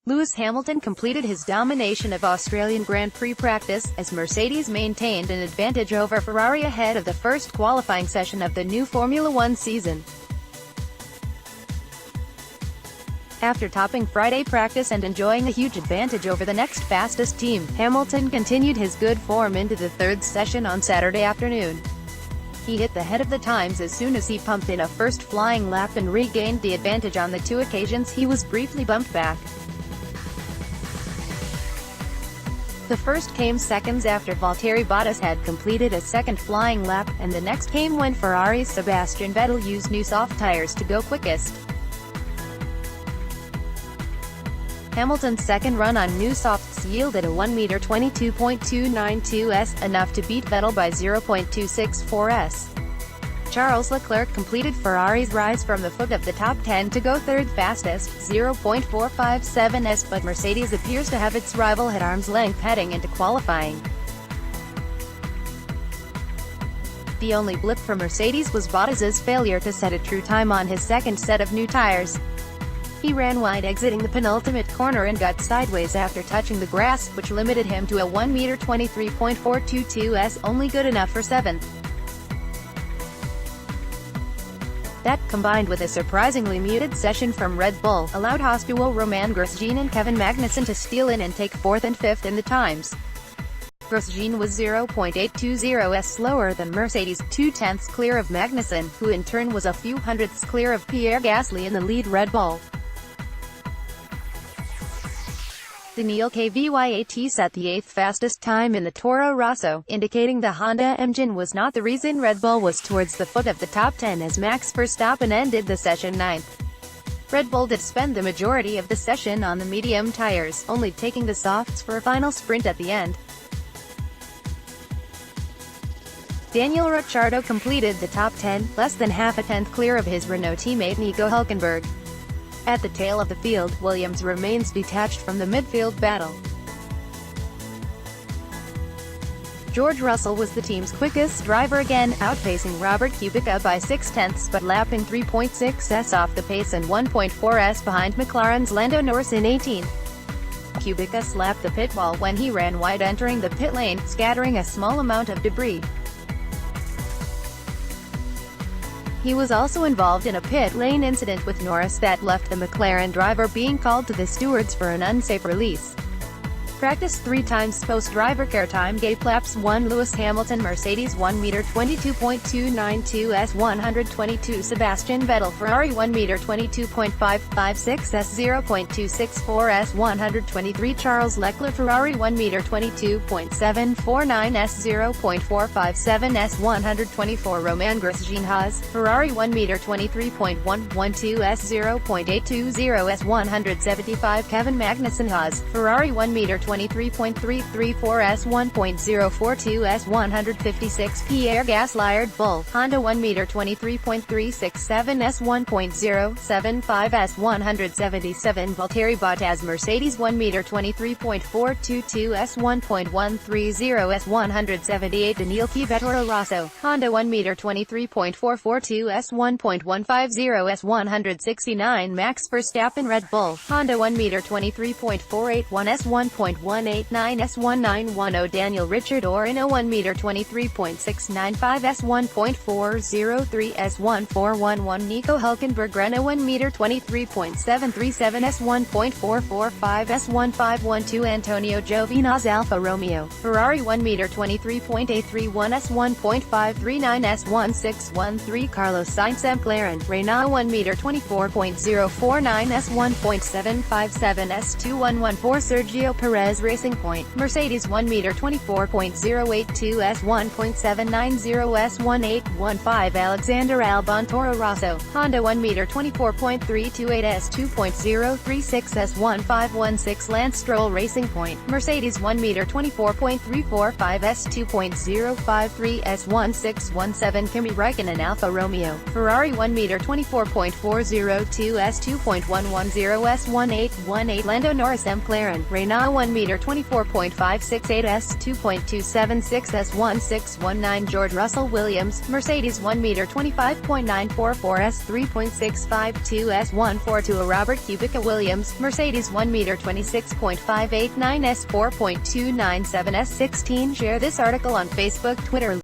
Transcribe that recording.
Lewis Hamilton completed his domination of Australian Grand Prix practice, as Mercedes maintained an advantage over Ferrari ahead of the first qualifying session of the new Formula One season. After topping Friday practice and enjoying a huge advantage over the next fastest team, Hamilton continued his good form into the third session on Saturday afternoon. He hit the head of the times as soon as he pumped in a first flying lap and regained the advantage on the two occasions he was briefly bumped back. The first came seconds after Valtteri Bottas had completed a second flying lap, and the next came when Ferrari's Sebastian Vettel used new soft tires to go quickest. Hamilton's second run on new softs yielded a 1m22.292s, enough to beat Vettel by 0.264s. Charles Leclerc completed Ferrari's rise from the foot of the top 10 to go third fastest, 0.457s, but Mercedes appears to have its rival at arm's length heading into qualifying. The only blip for Mercedes was Bottas's failure to set a true time on his second set of new tires. He ran wide exiting the penultimate corner and got sideways after touching the grass, which limited him to a 1m23.422s, only good enough for 7th. That, combined with a surprisingly muted session from Red Bull, allowed Austral Romain Grosjean and Kevin Magnussen to steal in and take 4th and 5th in the times. Grosjean was 0.820s slower than Mercedes, 0.2 clear of Magnussen, who in turn was a few hundredths clear of Pierre Gasly in the lead Red Bull. Daniil Kvyat set the 8th fastest time in the Toro Rosso, indicating the Honda engine was not the reason Red Bull was towards the foot of the top 10 as Max Verstappen ended the session 9th. Red Bull did spend the majority of the session on the medium tires, only taking the softs for a final sprint at the end. Daniel Ricciardo completed the top 10, less than half a tenth clear of his Renault teammate Nico Hülkenberg. At the tail of the field, Williams remains detached from the midfield battle. George Russell was the team's quickest driver again, outpacing Robert Kubica by 0.6, but lapping 3.6s off the pace and 1.4s behind McLaren's Lando Norris in 18th. Kubica slapped the pit wall when he ran wide entering the pit lane, scattering a small amount of debris. He was also involved in a pit lane incident with Norris that left the McLaren driver being called to the stewards for an unsafe release. Practice 3 times post-driver care time gave laps 1 Lewis Hamilton Mercedes 1m22.292s 122 Sebastian Vettel Ferrari 1m22.556s 0.264s 123 Charles Leclerc Ferrari 1m22.749s 0.457s 124 Romain Grosjean Haas Ferrari 1m23.112s 0.820s 175 Kevin Magnussen Haas Ferrari 1m23.334s 1.042s 156 Pierre Gasly Bull Honda 1m23.367s 1.075s 177 Valtteri Bottas Mercedes 1m23.422s 1.130s 178 Daniil Kvyat Toro Rosso Honda 1m23.442s 1.150s 169 Max Verstappen Red Bull Honda 1m23.481s 1.189s 1910 Daniel Ricciardo Renault 1m23.695s 1.403s 1411 Nico Hülkenberg Renault 1m23.737s 1.445s 1512 Antonio Giovinazzi Alfa Romeo Ferrari 1m23.831s 1.539s 1613 Carlos Sainz McLaren Renault 1m24.049s 1.757s 2114 Sergio Perez Racing Point Mercedes 1m24.082s 1.790s 1815 Alexander Albon Toro Rosso Honda 1m24.328s 2.036s 1516 Lance Stroll Racing Point Mercedes 1m24.345s 2.053s 1617 Kimi Räikkönen Alfa Romeo Ferrari 1m24.402s 2.110s 1818 Lando Norris McLaren Renault meter 24.568 S 2.276 S 1619 George Russell Williams, Mercedes 1 meter 25.944 S 3.652 S 142 Robert Kubica Williams, Mercedes 1 meter 26.589 S 4.297 S 16. Share this article on Facebook, Twitter,